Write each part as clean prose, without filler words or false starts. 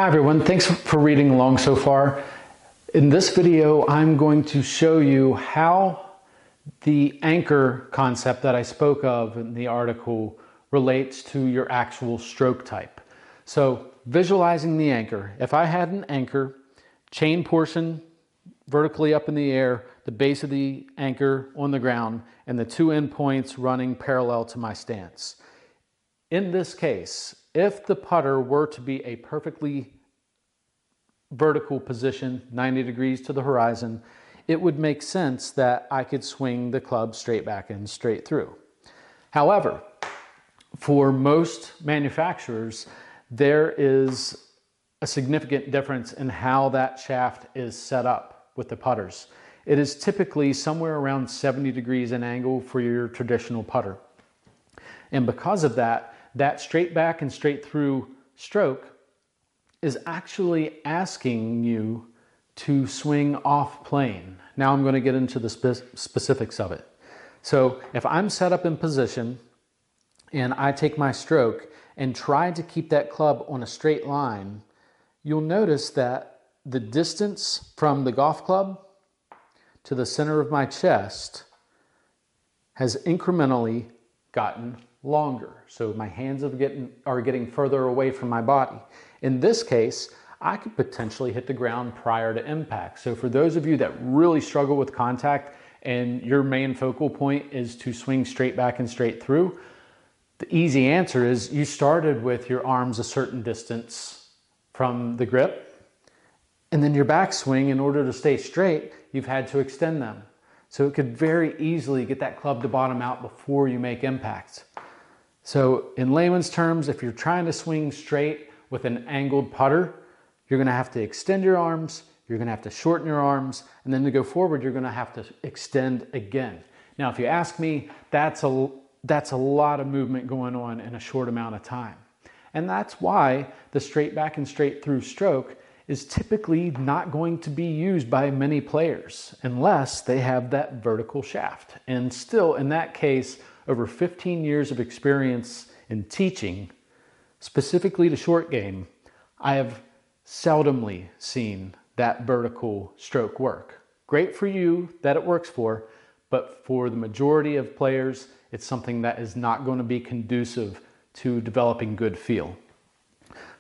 Hi everyone, thanks for reading along so far. In this video, I'm going to show you how the anchor concept that I spoke of in the article relates to your actual stroke type. So visualizing the anchor, if I had an anchor, chain portion vertically up in the air, the base of the anchor on the ground, and the two endpoints running parallel to my stance. In this case, if the putter were to be a perfectly vertical position, 90 degrees to the horizon, it would make sense that I could swing the club straight back and straight through. However, for most manufacturers, there is a significant difference in how that shaft is set up with the putters. It is typically somewhere around 70 degrees in angle for your traditional putter. And because of that, that straight back and straight through stroke is actually asking you to swing off plane. Now I'm going to get into the specifics of it. So if I'm set up in position and I take my stroke and try to keep that club on a straight line, you'll notice that the distance from the golf club to the center of my chest has incrementally gotten longer. So my hands are getting further away from my body. In this case, I could potentially hit the ground prior to impact. So for those of you that really struggle with contact and your main focal point is to swing straight back and straight through, the easy answer is you started with your arms a certain distance from the grip, and then your backswing, in order to stay straight, you've had to extend them. So it could very easily get that club to bottom out before you make impact. So in layman's terms, if you're trying to swing straight with an angled putter, you're going to have to extend your arms, you're going to have to shorten your arms, and then to go forward, you're going to have to extend again. Now, if you ask me, that's a lot of movement going on in a short amount of time. And that's why the straight back and straight through stroke is typically not going to be used by many players unless they have that vertical shaft. And still, in that case, over 15 years of experience in teaching, specifically the short game, I have seldomly seen that vertical stroke work. Great for you that it works for, but for the majority of players, it's something that is not going to be conducive to developing good feel.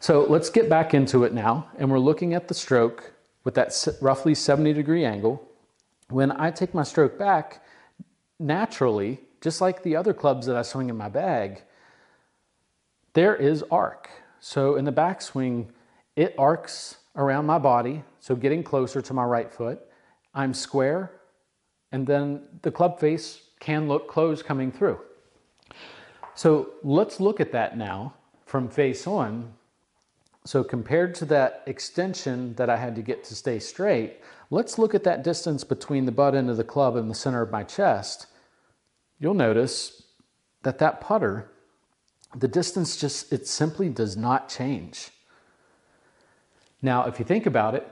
So let's get back into it now, and we're looking at the stroke with that roughly 70-degree angle. When I take my stroke back, naturally, just like the other clubs that I swing in my bag, there is arc. So in the backswing, it arcs around my body, so getting closer to my right foot. I'm square, and then the club face can look closed coming through. So let's look at that now from face on. So compared to that extension that I had to get to stay straight, let's look at that distance between the butt end of the club and the center of my chest. You'll notice that that putter, the distance it simply does not change. Now, if you think about it,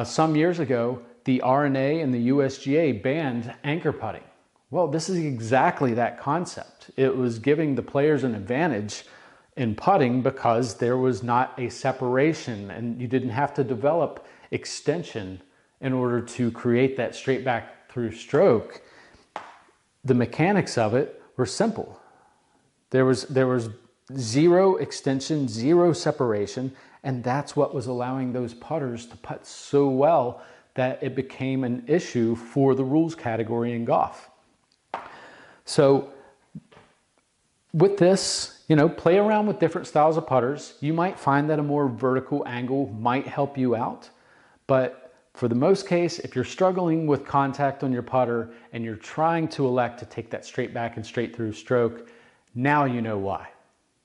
some years ago, the R&A and the USGA banned anchor putting. Well, this is exactly that concept. It was giving the players an advantage in putting because there was not a separation and you didn't have to develop extension in order to create that straight back through stroke. The mechanics of it were simple. There was zero extension, zero separation, and that's what was allowing those putters to putt so well that it became an issue for the rules category in golf. So with this, play around with different styles of putters. You might find that a more vertical angle might help you out, but for the most case, if you're struggling with contact on your putter and you're trying to elect to take that straight back and straight through stroke, now you know why.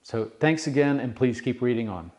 So thanks again, and please keep reading on.